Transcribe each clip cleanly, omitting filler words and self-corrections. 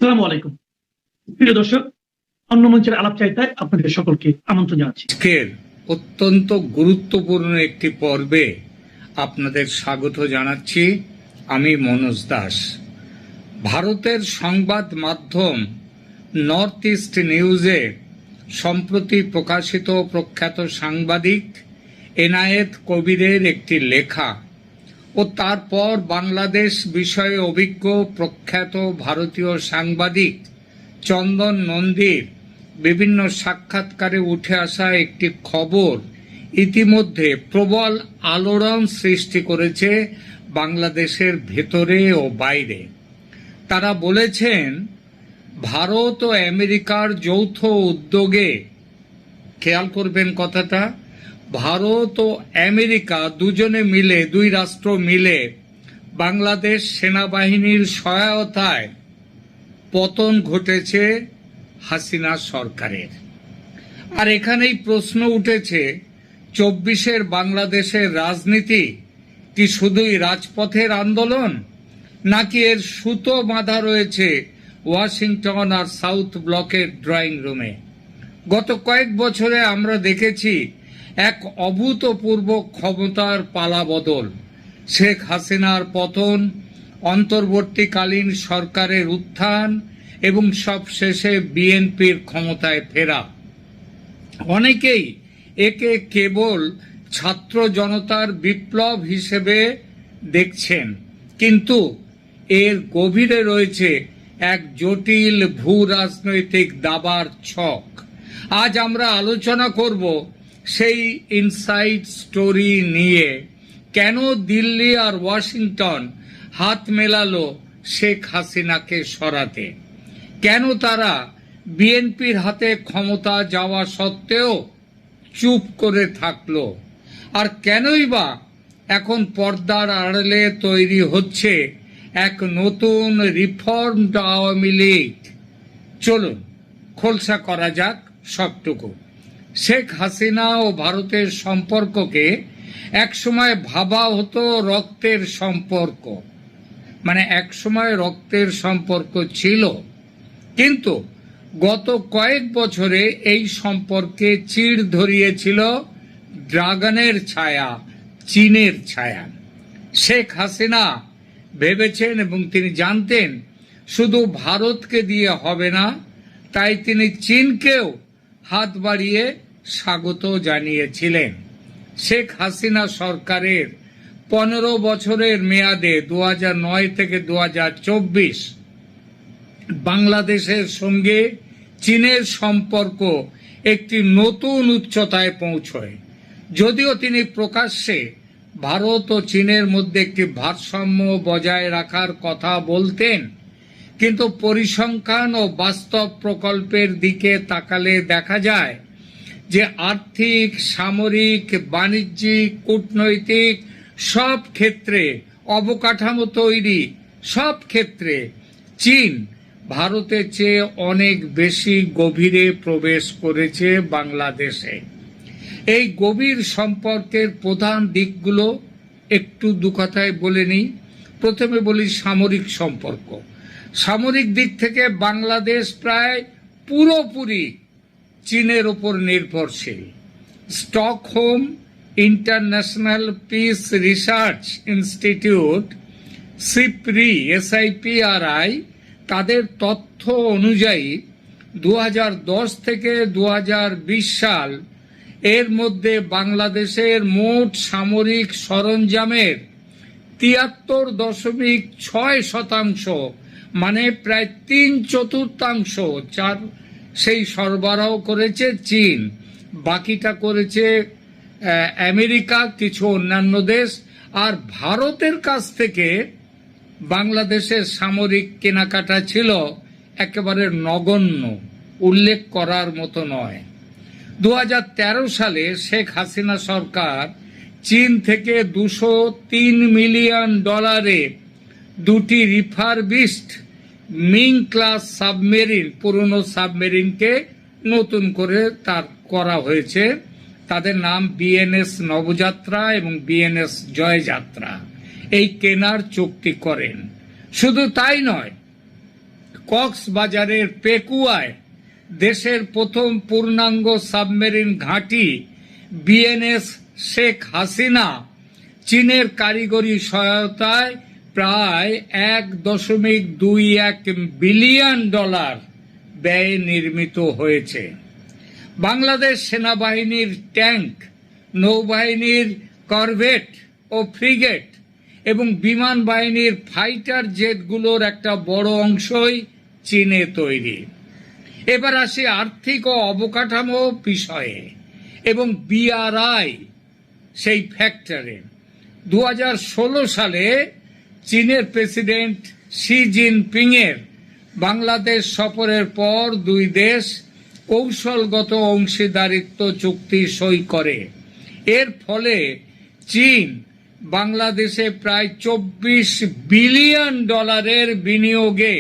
আসসালামু আলাইকুম প্রিয় দর্শক, অন্য মঞ্চের আলাপচারিতায় আপনাদের সকলকে আমন্ত্রণ জানাচ্ছি। আজকের অত্যন্ত গুরুত্বপূর্ণ একটি পর্বে আপনাদের স্বাগত জানাচ্ছি। আমি মনোজ দাস। ভারতের সংবাদ মাধ্যম নর্থ ইস্ট নিউজে সম্প্রতি প্রকাশিত প্রখ্যাত সাংবাদিক এনায়েত কবিরের একটি লেখা ও তারপর বাংলাদেশ বিষয়ে অভিজ্ঞ প্রখ্যাত ভারতীয় সাংবাদিক চন্দন নন্দীর বিভিন্ন সাক্ষাৎকারে উঠে আসা একটি খবর ইতিমধ্যে প্রবল আলোড়ন সৃষ্টি করেছে বাংলাদেশের ভেতরে ও বাইরে। তারা বলেছেন, ভারত ও আমেরিকার যৌথ উদ্যোগে, খেয়াল করবেন কথাটা, ভারত ও আমেরিকা দুজনে মিলে, দুই রাষ্ট্র মিলে বাংলাদেশ সেনাবাহিনীর সহায়তায় পতন ঘটেছে হাসিনা সরকারের। আর এখানেই প্রশ্ন উঠেছে, ২৪-এর বাংলাদেশের রাজনীতি কি শুধুই রাজপথের আন্দোলন, নাকি এর সুতো বাঁধা রয়েছে ওয়াশিংটন আর সাউথ ব্লকের ড্রয়িং রুমে? গত কয়েক বছরে আমরা দেখেছি এক অভূতপূর্ব ক্ষমতার পালাবদল, শেখ হাসিনার পতন, অন্তর্বর্তীকালীন সরকারের উত্থান এবং সবশেষে বিএনপির ক্ষমতায় ফেরা। অনেকেই একে কেবল ছাত্র জনতার বিপ্লব হিসেবে দেখছেন, কিন্তু এর গভীরে রয়েছে এক জটিল ভূ রাজনৈতিক দাবার ছক। আজ আমরা আলোচনা করব সেই ইনসাইড স্টোরি নিয়ে। কেন দিল্লি আর ওয়াশিংটন হাত মেলালো শেখ হাসিনাকে সরাতে? কেন তারা বিএনপির হাতে ক্ষমতা যাওয়া সত্ত্বেও চুপ করে থাকলো? আর কেনই বা এখন পর্দার আড়ালে তৈরি হচ্ছে এক নতুন রিফর্মড আওয়ামী লীগ? চলুন খোলসা করা যাক সবটুকু। শেখ হাসিনা ও ভারতের সম্পর্ককে একসময় ভাবা হতো রক্তের সম্পর্ক, মানে একসময় রক্তের সম্পর্ক ছিল, কিন্তু গত কয়েক বছরে এই সম্পর্কে চিড় ধরিয়েছিল ড্রাগনের ছায়া, চীনের ছায়া। শেখ হাসিনা ভেবেছেন এবং তিনি জানতেন শুধু ভারতকে দিয়ে হবে না, তাই তিনি চীনকেও হাত বাড়িয়ে স্বাগত জানিয়েছিলেন। শেখ হাসিনা সরকারের ১৫ বছরের মেয়াদে ২০০৯ থেকে ২০২৪ বাংলাদেশের সঙ্গে চীনের সম্পর্ক একটি নতুন উচ্চতায় পৌঁছয়। যদিও তিনি প্রকাশ্যে ভারত ও চীনের মধ্যে একটি ভারসাম্য বজায় রাখার কথা বলতেন, কিন্তু পরিসংখ্যান ও বাস্তব প্রকল্পের দিকে তাকালে দেখা যায় যে আর্থিক, সামরিক, বাণিজ্যিক, কূটনৈতিক সব ক্ষেত্রে, অবকাঠামো তৈরি সব ক্ষেত্রে চীন ভারতের চেয়ে অনেক বেশি গভীরে প্রবেশ করেছে বাংলাদেশে। এই গভীর সম্পর্কের প্রধান দিকগুলো একটু দু কথায় বলে নিই। প্রথমে বলি সামরিক সম্পর্ক। সামরিক দিক থেকে বাংলাদেশ প্রায় পুরোপুরি চীনের উপর নির্ভরশীল। Stockholm international piece research institute, SIPRI, তাদের তথ্য অনুযায়ী ২০১০ থেকে ২০২০ সাল এর মধ্যে বাংলাদেশের মোট সামরিক সরঞ্জামের ৭৩.৬%, মানে প্রায় ৩/৪ সেই সরবরাহ করেছে চীন। বাকিটা করেছে আমেরিকা, কিছু অন্যান্য দেশ। আর ভারতের কাছ থেকে বাংলাদেশের সামরিক কেনাকাটা ছিল একেবারে নগণ্য, উল্লেখ করার মতো নয়। ২০১৩ সালে শেখ হাসিনা সরকার চীন থেকে $২০৩ মিলিয়ন দুটি রিফারবিশড মিং ক্লাস সাবমেরিন, পুরনো সাবমেরিনকে নতুন করে তার করা হয়েছে। তাদের নাম বিএনএস নবযাত্রা এবং বিএনএস জয়যাত্রা। এই কেনার চুক্তি করেন। শুধু তাই নয়, কক্সবাজারের পেকুয়ায় দেশের প্রথম পূর্ণাঙ্গ সাবমেরিন ঘাঁটি বিএনএস শেখ হাসিনা চীনের কারিগরি সহায়তায় প্রায় $1.21 বিলিয়ন ব্যয়ে নির্মিত হয়েছে। বাংলাদেশ সেনাবাহিনীর ট্যাঙ্ক, নৌবাহিনীর করভেট ও ফ্রিগেট এবং বিমান বাহিনীর ফাইটার জেটগুলোর একটা বড় অংশই চীনে তৈরি। এবার আসি আর্থিক ও অবকাঠামো বিষয়ে এবং বিআরআই সেই ফ্যাক্টরে। 2016 সালে চীনের প্রেসিডেন্ট শি জিনপিং এর বাংলাদেশ সফরের পর দুই দেশ কৌশলগত অংশীদারিত্ব চুক্তি সই করে। এর ফলে চীন বাংলাদেশে প্রায় $24 বিলিয়ন বিনিয়োগে,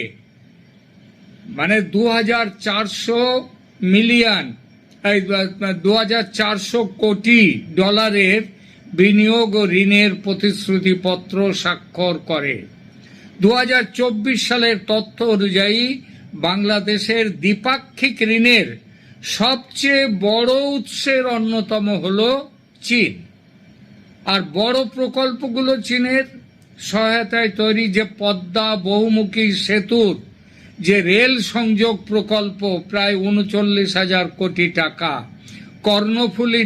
মানে 2400 কোটি ডলারের বিনিয়োগ ও ঋণের প্রতিশ্রুতিপত্র স্বাক্ষর করে। 2024 সালের তথ্য অনুযায়ী বাংলাদেশের দ্বিপাক্ষিক ঋণের সবচেয়ে বড় উৎসের অন্যতম হল চীন। আর বড় প্রকল্পগুলো চীনের সহায়তায় তৈরি, যে পদ্মা বহুমুখী সেতুর যে রেল সংযোগ প্রকল্প প্রায় 39,000 কোটি টাকা, কর্ণফুলী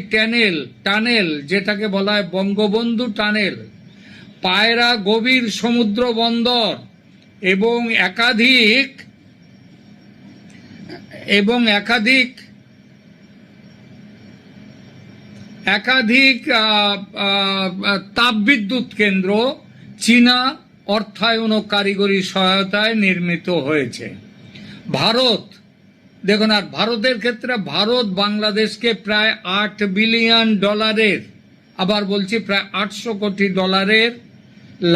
টানেল যেটাকে বলা হয় বঙ্গবন্ধু টানেল, পায়রা গভীর সমুদ্র বন্দর এবং একাধিক তাপবিদ্যুৎ কেন্দ্র চীনা অর্থায়ন ও কারিগরি সহায়তায় নির্মিত হয়েছে। ভারত দেখুন, আর ভারতের ক্ষেত্রে ভারত বাংলাদেশকে প্রায় $8 বিলিয়ন, আবার বলছি প্রায় $800 কোটি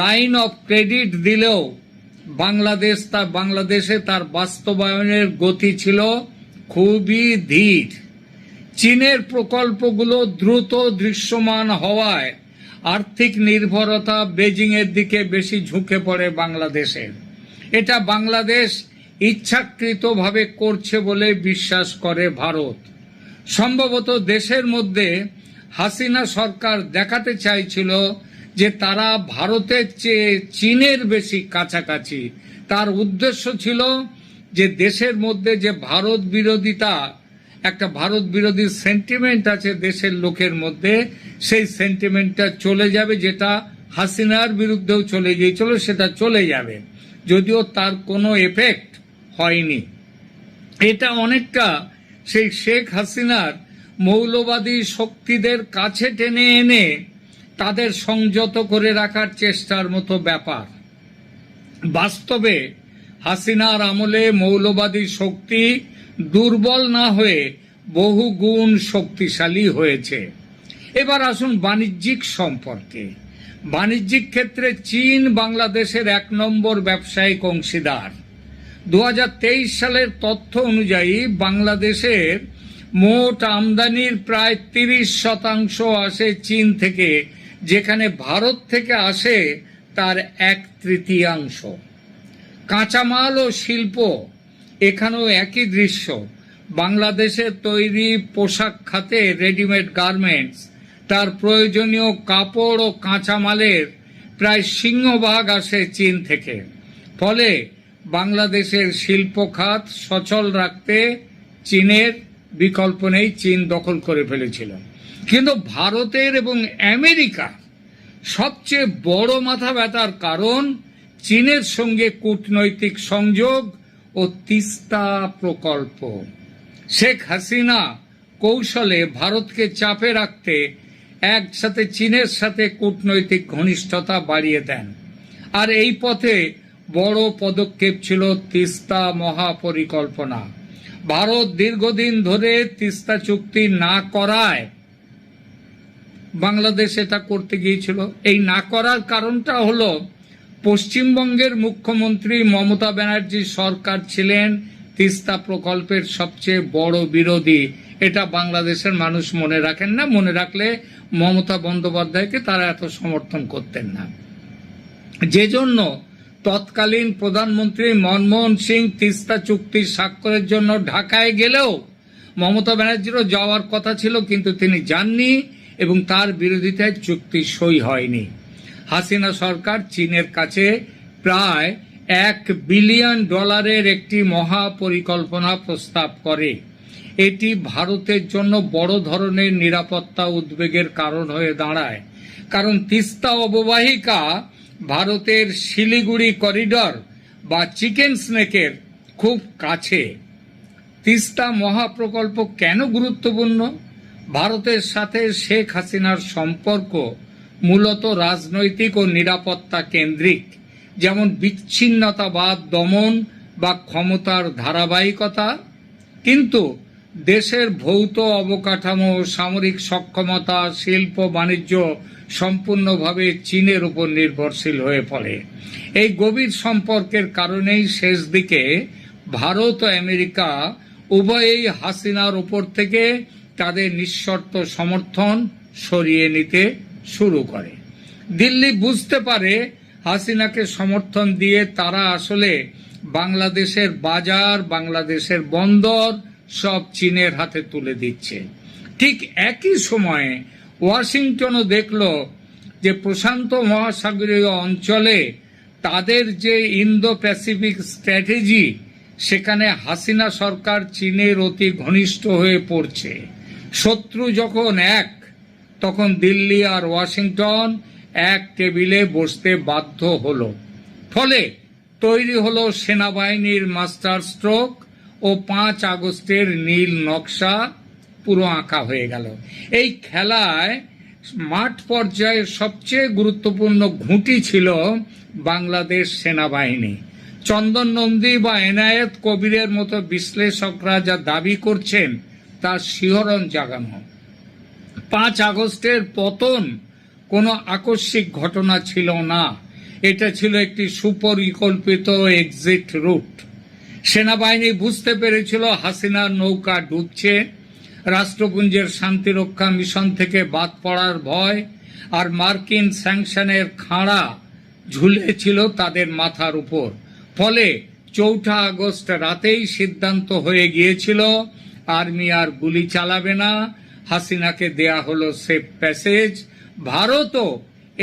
লাইন অফ ক্রেডিট দিলেও বাংলাদেশে তার বাস্তবায়নের গতি ছিল খুবই ধীর। চীনের প্রকল্পগুলো দ্রুত দৃশ্যমান হওয়ায় আর্থিক নির্ভরতা বেজিং এর দিকে বেশি ঝুঁকে পড়ে বাংলাদেশের। এটা বাংলাদেশ ইচ্ছাকৃতভাবে করছে বলে বিশ্বাস করে ভারত। সম্ভবত দেশের মধ্যে হাসিনা সরকার দেখাতে চাইছিল যে তারা ভারতের চেয়ে চীনের বেশি কাছাকাছি। তার উদ্দেশ্য ছিল যে দেশের মধ্যে যে ভারত বিরোধী সেন্টিমেন্ট আছে দেশের লোকের মধ্যে, সেই সেন্টিমেন্টটা চলে যাবে, যেটা হাসিনার বিরুদ্ধেও চলে গিয়েছিল, সেটা চলে যাবে, যদিও তার কোনো এফেক্ট হয়নি। এটা অনেকটা সেই শেখ হাসিনার মৌলবাদী শক্তিদের কাছে টেনে এনে তাদের সংযত করে রাখার চেষ্টার মতো ব্যাপার। বাস্তবে হাসিনার আমলে মৌলবাদী শক্তি দুর্বল না হয়ে বহু গুণ শক্তিশালী হয়েছে। এবার আসুন বাণিজ্যিক সম্পর্কে। বাণিজ্যিক ক্ষেত্রে চীন বাংলাদেশের 1 নম্বর ব্যবসায়িক অংশীদার। 2023 সালের তথ্য অনুযায়ী বাংলাদেশের মোট আমদানির প্রায় 30% আসে চীন থেকে, যেখানে ভারত থেকে আসে তার 1/3। কাঁচামাল ও শিল্প, এখানেও একই দৃশ্য। বাংলাদেশের তৈরি পোশাক খাতে রেডিমেড গার্মেন্টস, তার প্রয়োজনীয় কাপড় ও কাঁচামালের প্রায় সিংহভাগ আসে চীন থেকে। ফলে বাংলাদেশের শিল্প খাত সচল রাখতে চীনের বিকল্প নেই, চীন দখল করে ফেলেছিল। কিন্তু ভারতের এবং আমেরিকার সবচেয়ে বড় মাথা ব্যথার কারণ চীনের সঙ্গে কূটনৈতিক সংযোগ ও তিস্তা প্রকল্প। শেখ হাসিনা কৌশলে ভারতকে চাপে রাখতে একসাথে চীনের সাথে কূটনৈতিক ঘনিষ্ঠতা বাড়িয়ে দেন। আর এই পথে বড় পদক্ষেপ ছিল তিস্তা মহাপরিকল্পনা। ভারত দীর্ঘদিন ধরে তিস্তা চুক্তি না করায় বাংলাদেশ এটা করতে গিয়েছিল। এই না করার কারণটা হলো পশ্চিমবঙ্গের মুখ্যমন্ত্রী মমতা ব্যানার্জি সরকার ছিলেন তিস্তা প্রকল্পের সবচেয়ে বড় বিরোধী। এটা বাংলাদেশের মানুষ মনে রাখেন না, মনে রাখলে মমতা বন্দ্যোপাধ্যায়কে তারা এত সমর্থন করতেন না। যে জন্য তৎকালীন প্রধানমন্ত্রী মনমোহন সিং তিস্তা চুক্তি স্বাক্ষরের জন্য ঢাকায় গেলেও মমতা ব্যানার্জিরও যাওয়ার কথা ছিল, কিন্তু তিনি যাননি এবং তার বিরোধিতায় চুক্তি সই হয়নি। হাসিনা সরকার চীনের কাছে প্রায় $1 বিলিয়ন একটি মহা পরিকল্পনা প্রস্তাব করে। এটি ভারতের জন্য বড় ধরনের নিরাপত্তা উদ্বেগের কারণ হয়ে দাঁড়ায়, কারণ তিস্তা অববাহিকা ভারতের শিলিগুড়ি করিডর বা চিকেন স্নেকের খুব কাছে। তিস্তা মহাপ্রকল্প কেন গুরুত্বপূর্ণ? ভারতের সাথে শেখ হাসিনার সম্পর্ক মূলত রাজনৈতিক ও নিরাপত্তা কেন্দ্রিক, যেমন বিচ্ছিন্নতাবাদ দমন বা ক্ষমতার ধারাবাহিকতা, কিন্তু দেশের ভৌত অবকাঠামো, সামরিক সক্ষমতা, শিল্প বাণিজ্য সম্পূর্ণভাবে চীনের উপর নির্ভরশীল হয়ে পড়ে। এই গভীর সম্পর্কের কারণেই শেষ দিকে ভারত ও আমেরিকা উভয়েই হাসিনার উপর থেকে তাদের নিঃশর্ত সমর্থন সরিয়ে নিতে শুরু করে। দিল্লি বুঝতে পারে হাসিনাকে সমর্থন দিয়ে তারা আসলে বাংলাদেশের বাজার, বাংলাদেশের বন্দর সব চীনের হাতে তুলে দিচ্ছে। ঠিক একই সময়ে ওয়াশিংটনও দেখল যে প্রশান্ত মহাসাগরীয় অঞ্চলে তাদের যে ইন্দো প্যাসিফিক স্ট্র্যাটেজি, সেখানে হাসিনা সরকার চীনের অতি ঘনিষ্ঠ হয়ে পড়ছে। শত্রু যখন এক, তখন দিল্লি আর ওয়াশিংটন এক টেবিলে বসতে বাধ্য হলো। ফলে তৈরি হলো সেনাবাহিনীর মাস্টার স্ট্রোক ও 5 আগস্টের নীল নকশা পুরো আঁকা হয়ে গেল। এই খেলায় মাঠ পর্যায়ে সবচেয়ে গুরুত্বপূর্ণ ঘুঁটি ছিল বাংলাদেশ সেনাবাহিনী। চন্দন নন্দী বা এনায়েত কবিরের মতো বিশ্লেষকরা যা দাবি করছেন তার শিহরণ জাগানো। 5 আগস্টের পতন কোনো আকস্মিক ঘটনা ছিল না, এটা ছিল একটি সুপরিকল্পিত এক্সিট রুট। সেনাবাহিনী বুঝতে পেরেছিল হাসিনার নৌকা ডুবছে, রাষ্ট্রপুঞ্জের শান্তিরক্ষা মিশন থেকে বাদ পড়ার ভয় আর মার্কিন স্যাংশনের খাঁড়া ঝুলেছিল তাদের মাথার উপর। ফলে 4 আগস্ট রাতেই সিদ্ধান্ত হয়ে গিয়েছিল আর্মি আর গুলি চালাবে না, হাসিনাকে দেয়া হলো সেফ প্যাসেজ। ভারতও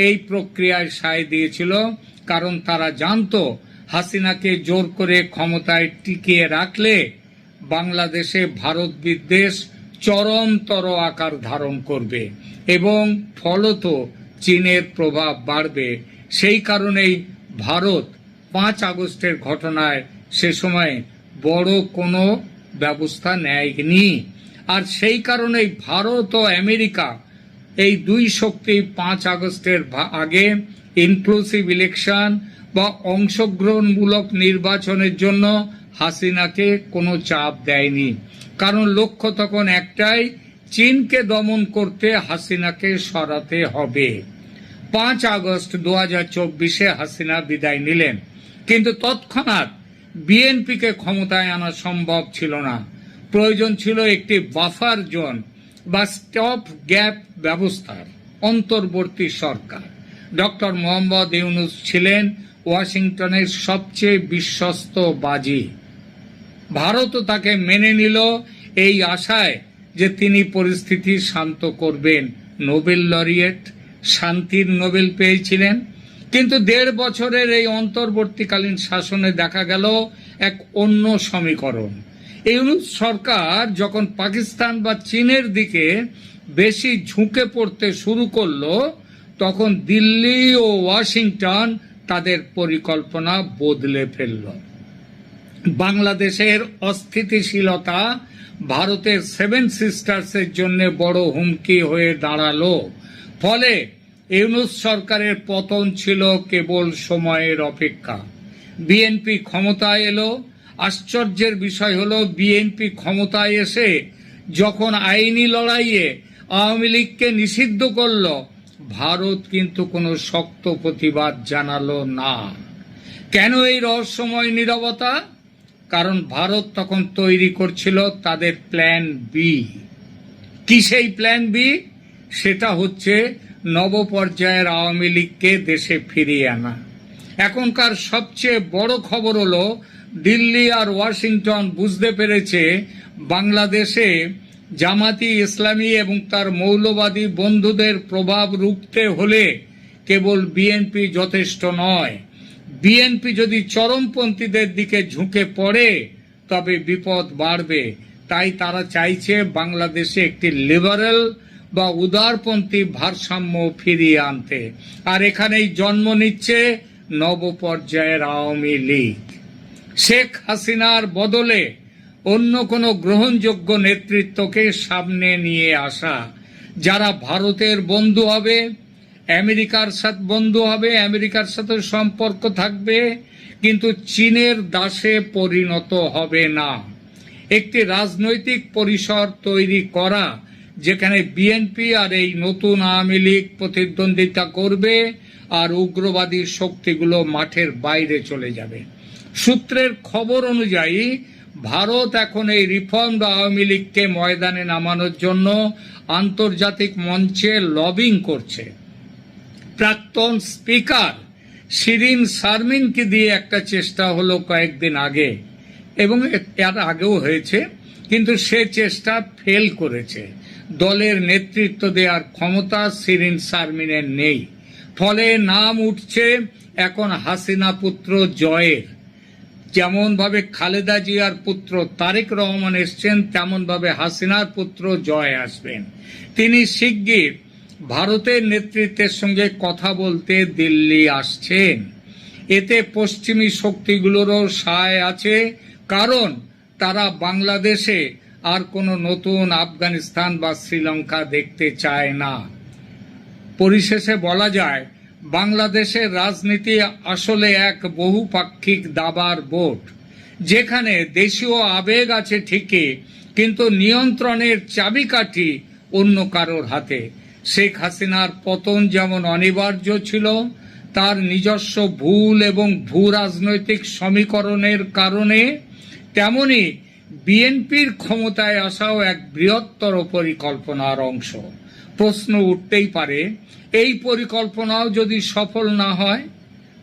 এই প্রক্রিয়ায় সায় দিয়েছিল, কারণ তারা জানতো হাসিনাকে জোর করে ক্ষমতায় টিকিয়ে রাখলে বাংলাদেশে ভারত বিদ্বেষ চরমতর আকার ধারণ করবে এবং ফলত চীনের প্রভাব বাড়বে। সেই কারণেই ভারত 5 আগস্টের ঘটনায় সে সময় বড় কোনো ব্যবস্থা নেয়নি। আর সেই কারণেই ভারত ও আমেরিকা এই দুই শক্তি 5 আগস্টের আগে ইনক্লুসিভ ইলেকশন বা অংশগ্রহণমূলক নির্বাচনের জন্য হাসিনাকে কোনো চাপ দেয়নি, কারণ লক্ষ্য তখন একটাই, চীনকে দমন করতে হাসিনাকে সরাতে হবে। 5 আগস্ট 2024-এ হাসিনা বিদায় নিলেন, কিন্তু তৎক্ষণাৎ বিএনপিকে ক্ষমতায় আনা সম্ভব ছিল না। প্রয়োজন ছিল একটি বাফার জোন বা স্টপ গ্যাপ ব্যবস্থার। অন্তর্বর্তী সরকার ডক্টর মোহাম্মদ ইউনূস ছিলেন ওয়াশিংটনের সবচেয়ে বিশ্বস্ত বাজি। ভারতও তাকে মেনে নিল এই আশায় যে তিনি পরিস্থিতি শান্ত করবেন। নোবেল লরিয়েট, শান্তির নোবেল পেয়েছিলেন। কিন্তু 1.5 বছরের এই অন্তর্বর্তীকালীন শাসনে দেখা গেল এক অন্য সমীকরণ। ইউনূস সরকার যখন পাকিস্তান বা চীনের দিকে বেশি ঝুঁকে পড়তে শুরু করলো, তখন দিল্লি ও ওয়াশিংটন তাদের পরিকল্পনা বদলে ফেলল। বাংলাদেশের অস্থিতিশীলতা ভারতের 7 সিস্টার্সের জন্য বড় হুমকি হয়ে দাঁড়ালো। ফলে ইউনূস সরকারের পতন ছিল কেবল সময়ের অপেক্ষা। বিএনপি ক্ষমতায় এলো। আশ্চর্যের বিষয় হলো, বিএনপি ক্ষমতায় এসে যখন আইনি লড়াইয়ে আওয়ামী লীগকে নিষিদ্ধ করল, ভারত কিন্তু কোনো শক্ত প্রতিবাদ জানালো না। কেন এই রহস্যময় নীরবতা? কারণ ভারত তখন তৈরি করছিল তাদের প্ল্যান বি। কি সেই প্ল্যান বি? সেটা হচ্ছে নবপর্যায়ের আওয়ামী লীগকে দেশে ফিরিয়ে আনা। এখনকার সবচেয়ে বড় খবর হলো দিল্লি আর ওয়াশিংটন বুঝতে পেরেছে বাংলাদেশে জামাতি ইসলামী এবং তার মৌলবাদী বন্ধুদের প্রভাব রুখতে হলে কেবল বিএনপি যথেষ্ট নয়। বিএনপি যদি চরমপন্থীদের দিকে ঝুঁকে পড়ে তবে বিপদ বাড়বে। তাই তারা চাইছে বাংলাদেশে একটি লিবারেল বা উদারপন্থী ভারসাম্য ফিরিয়ে আনতে। আর এখানেই জন্ম নিচ্ছে নবপর্যায়ের আওয়ামী লীগ। শেখ হাসিনার বদলে অন্য কোনো গ্রহণযোগ্য নেতৃত্বকে সামনে নিয়ে আসা, যারা ভারতের বন্ধু হবে, আমেরিকার সাথে বন্ধু হবে, আমেরিকার সাথে সম্পর্ক থাকবে, কিন্তু চীনের দাসে পরিণত হবে না। একটি রাজনৈতিক পরিসর তৈরি করা যেখানে বিএনপি আর এই নতুন আওয়ামী লীগ প্রতিদ্বন্দ্বিতা করবে আর উগ্রবাদী শক্তিগুলো মাঠের বাইরে চলে যাবে। সূত্রের খবর অনুযায়ী ভারত এখন এই রিফর্ম আওয়ামী লীগকে ময়দানে নামানোর জন্য আন্তর্জাতিক মঞ্চে লবিং করছে। প্রাক্তন স্পিকার শিরিন শারমিনকে দিয়ে একটা চেষ্টা হলো কয়েকদিন আগে, এবং এর আগেও হয়েছে, কিন্তু সে চেষ্টা ফেল করেছে। দলের নেতৃত্ব দেওয়ার ক্ষমতা শিরিন শারমিনের নেই। ফলে নাম উঠছে এখন হাসিনা পুত্র জয়ের। যেমন ভাবে খালেদা জিয়ার পুত্র তারেক রহমান এসছেন, তেমন ভাবে হাসিনার পুত্র জয় আসবেন। তিনি শিগগির ভারতের নেতৃত্বের সঙ্গে কথা বলতে দিল্লি আসছেন। এতে পশ্চিমী শক্তিগুলোরও সায় আছে, কারণ তারা বাংলাদেশে আর কোনো নতুন আফগানিস্তান বা শ্রীলঙ্কা দেখতে চায় না। পরিশেষে বলা যায়, বাংলাদেশের রাজনীতি আসলে এক বহুপাক্ষিক দাবার বোর্ড, যেখানে দেশীয় আবেগ আছে ঠিকই, কিন্তু নিয়ন্ত্রণের চাবিকাঠি অন্য কারোর হাতে। শেখ হাসিনার পতন যেমন অনিবার্য ছিল, তার নিজস্ব ভুল এবং ভূ রাজনৈতিক সমীকরণের কারণে, তেমনি বিএনপির ক্ষমতায় আসাও এক বৃহত্তর পরিকল্পনার অংশ। প্রশ্ন উঠতেই পারে, এই পরিকল্পনাও যদি সফল না হয়?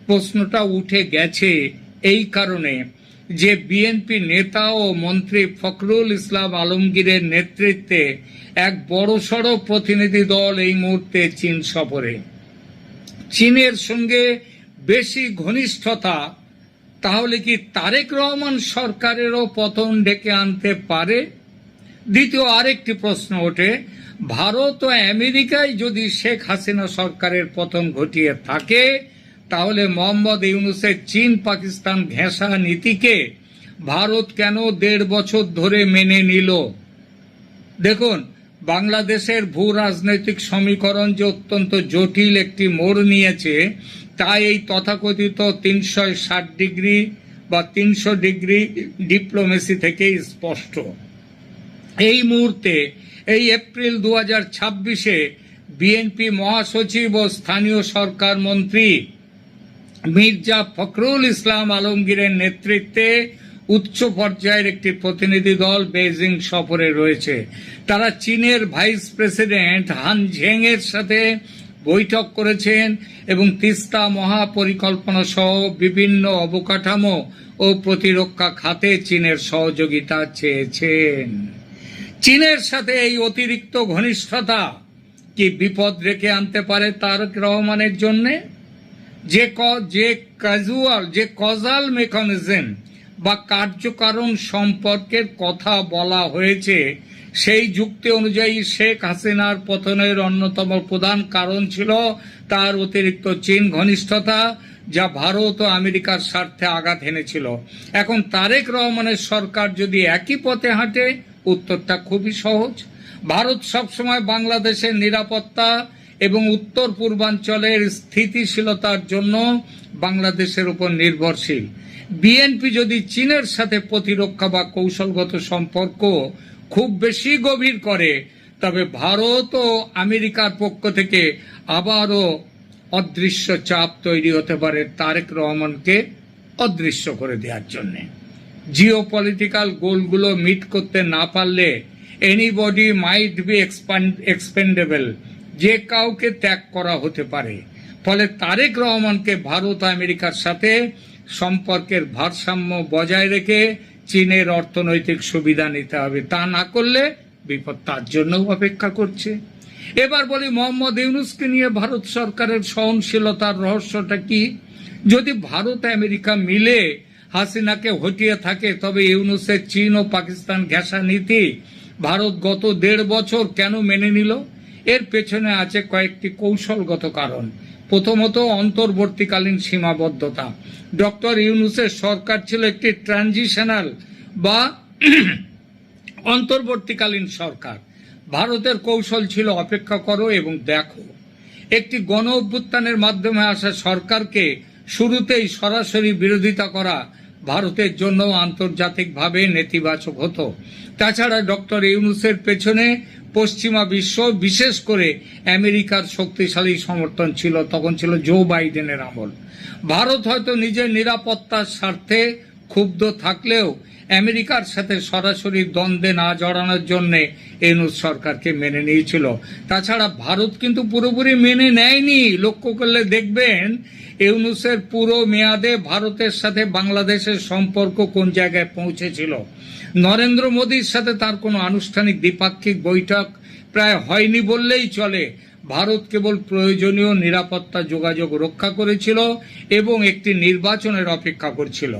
প্রশ্নটা উঠে গেছে এই কারণে যে বিএনপি নেতা ও মন্ত্রী ফখরুল ইসলাম আলমগীরের নেতৃত্বে এক বড়সড় প্রতিনিধি দল এই মুহূর্তে চীন সফরে। চীনের সঙ্গে বেশি ঘনিষ্ঠতা তাহলে কি তারেক রহমান সরকারেরও পতন ডেকে আনতে পারে? দ্বিতীয় আরেকটি প্রশ্ন ওঠে, ভারত ও আমেরিকায় যদি শেখ হাসিনা সরকারের পতন ঘটিয়ে থাকে, তাহলে মোহাম্মদ ইউনূসের চীন পাকিস্তান ঘেঁষা নীতিকে ভারত কেন 1.5 বছর ধরে মেনে নিল? দেখুন, বাংলাদেশের ভূ রাজনৈতিক সমীকরণ যে অত্যন্ত জটিল একটি মোড় নিয়েছে, তাই এই তথাকথিত 360 ডিগ্রি বা 300 ডিগ্রি ডিপ্লোমেসি থেকেই স্পষ্ট। এই মুহূর্তে এই এপ্রিল 2026-এ বিএনপি মহাসচিব ও স্থানীয় সরকার মন্ত্রী মির্জা ফখরুল ইসলাম আলমগীরের নেতৃত্বে উচ্চ পর্যায়ের একটি প্রতিনিধি দল বেইজিং সফরে রয়েছে। তারা চীনের ভাইস প্রেসিডেন্ট হান ঝেং এর সাথে বৈঠক করেছেন এবং তিস্তা মহাপরিকল্পনা সহ বিভিন্ন অবকাঠামো ও প্রতিরক্ষা খাতে চীনের সহযোগিতা চেয়েছেন। চীনের সাথে এই অতিরিক্ত ঘনিষ্ঠতা কি বিপদ রেখে আনতে পারে তারেক রহমানের জন্য? যে কজাল মেকানিজম বা কার্যকারণ সম্পর্কের কথা বলা হয়েছে, সেই যুক্তি অনুযায়ী শেখ হাসিনার পতনের অন্যতম প্রধান কারণ ছিল তার অতিরিক্ত চীন ঘনিষ্ঠতা, যা ভারত ও আমেরিকার স্বার্থে আঘাত এনেছিল। এখন তারেক রহমানের সরকার যদি একই পথে হাঁটে, উত্তরটা খুবই সহজ। ভারত সবসময় বাংলাদেশের নিরাপত্তা এবং উত্তর পূর্বাঞ্চলের স্থিতিশীলতার জন্য বাংলাদেশের উপর নির্ভরশীল। বিএনপি যদি চীনের সাথে প্রতিরক্ষা বা কৌশলগত সম্পর্ক খুব বেশি গভীর করে, তবে ভারত ও আমেরিকার পক্ষ থেকে আবারও অদৃশ্য চাপ তৈরি হতে পারে তারেক রহমানকে অদৃশ্য করে দেওয়ার জন্য। জিওপলিটিক্যাল গোলগুলো মিট করতে না পারলে এনিবডি মাইট বি এক্সপেন্ডেবল, যে কাউকে ত্যাগ করা হতে পারে। ফলে তারেক রহমানকে ভারত ও আমেরিকার সাথে সম্পর্কের ভারসাম্য বজায় রেখে চীনের অর্থনৈতিক সুবিধা নিতে হবে। তা না করলে বিপদ তার জন্যও অপেক্ষা করছে। এবার বলি, মোহাম্মদ ইউনূসকে নিয়ে ভারত সরকারের সহনশীলতার রহস্যটা কি? যদি ভারত আমেরিকা মিলে হাসিনাকে হটিয়ে থাকে, তবে ইউনূসের চীন ও পাকিস্তান ঘেঁষা নীতি ভারত গত 1.5 বছর কেন মেনে নিল? এর পেছনে আছে কয়েকটি কৌশলগত কারণ। প্রথমত, অন্তর্বর্তীকালীন সীমাবদ্ধতা। ডক্টর ইউনূসের সরকার ছিল একটি ট্রানজিশনাল বা অন্তর্বর্তীকালীন সরকার। ভারতের কৌশল ছিল অপেক্ষা করো এবং দেখো। একটি গণ অভ্যুত্থানের মাধ্যমে আসা সরকারকে শুরুতেই সরাসরি বিরোধিতা করা ভারতের জন্য আন্তর্জাতিকভাবে নেতিবাচক হতো। তাছাড়া ডক্টর ইউনূসের পেছনে পশ্চিমা বিশ্ব, বিশেষ করে আমেরিকার শক্তিশালী সমর্থন ছিল। তখন ছিল জো বাইডেনের আমল। ভারত হয়তো নিজের নিরাপত্তার স্বার্থে ক্ষুব্ধ থাকলেও আমেরিকার সাথে সরাসরি দ্বন্দ্বে না জড়ানোর জন্য ইউনূস সরকারকে মেনে নিয়েছিল। তাছাড়া ভারত কিন্তু পুরোপুরি মেনে নেয়নি। লক্ষ্য করলে দেখবেন ইউনূসের পুরো মেয়াদে ভারতের সাথে বাংলাদেশের সম্পর্ক কোন জায়গায় পৌঁছেছিল। নরেন্দ্র মোদীর সাথে তার কোনো আনুষ্ঠানিক দ্বিপাক্ষিক বৈঠক প্রায় হয়নি বললেই চলে। ভারত কেবল প্রয়োজনীয় নিরাপত্তা যোগাযোগ রক্ষা করেছিল এবং একটি নির্বাচনের অপেক্ষা করছিল।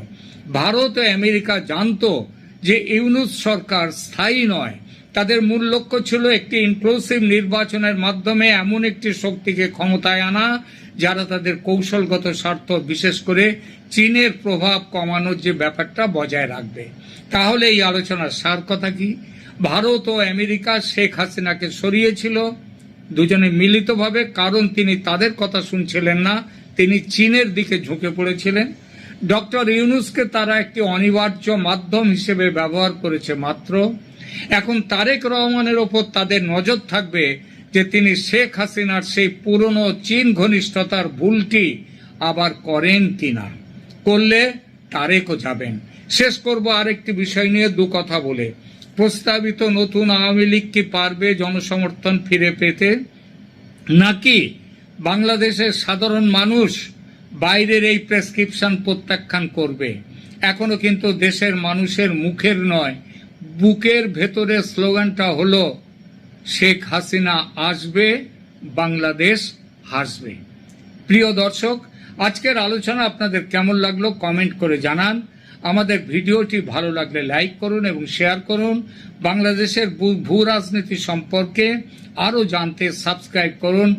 ভারত ও আমেরিকা জানতো যে ইউনূস সরকার স্থায়ী নয়। তাদের মূল লক্ষ্য ছিল একটি ইনক্লুসিভ নির্বাচনের মাধ্যমে এমন একটি শক্তিকে ক্ষমতায় আনা যারা তাদের কৌশলগত স্বার্থ, বিশেষ করে চীনের প্রভাব কমানোর যে ব্যাপারটা বজায় রাখবে। তাহলে এই আলোচনার সার কথা কি? ভারত ও আমেরিকা শেখ হাসিনাকে সরিয়েছিল দুজনে মিলিতভাবে, কারণ তিনি তাদের কথা শুনছিলেন না, তিনি চীনের দিকে ঝুঁকে পড়েছিলেন। ডক্টর ইউনূসকে তারা একটি অনিবার্য মাধ্যম হিসেবে ব্যবহার করেছে মাত্র। এখন তারেক রহমানের ওপর তাদের নজর থাকবে যে তিনি শেখ হাসিনার সেই পুরনো চীন ঘনিষ্ঠতার ভুলটি আবার করেন কিনা। করলে তারেকও যাবেন। শেষ করব আরেকটি বিষয় নিয়ে দু কথা বলে। প্রস্তাবিত নতুন আওয়ামী লীগ কি পারবে জনসমর্থন ফিরে পেতে, নাকি বাংলাদেশের সাধারণ মানুষ বাইরের এই প্রেসক্রিপশন প্রত্যাখ্যান করবে? এখনো কিন্তু দেশের মানুষের মুখের নয়, বুকের ভেতরে স্লোগানটা হলো শেখ হাসিনা আসবে, বাংলাদেশ হাসবে। প্রিয় দর্শক, আজকের আলোচনা আপনাদের কেমন লাগলো কমেন্ট করে জানান। আমাদের ভিডিওটি ভালো লাগলে লাইক করুন এবং শেয়ার করুন। বাংলাদেশের ভূ রাজনীতি সম্পর্কে আরও জানতে সাবস্ক্রাইব করুন।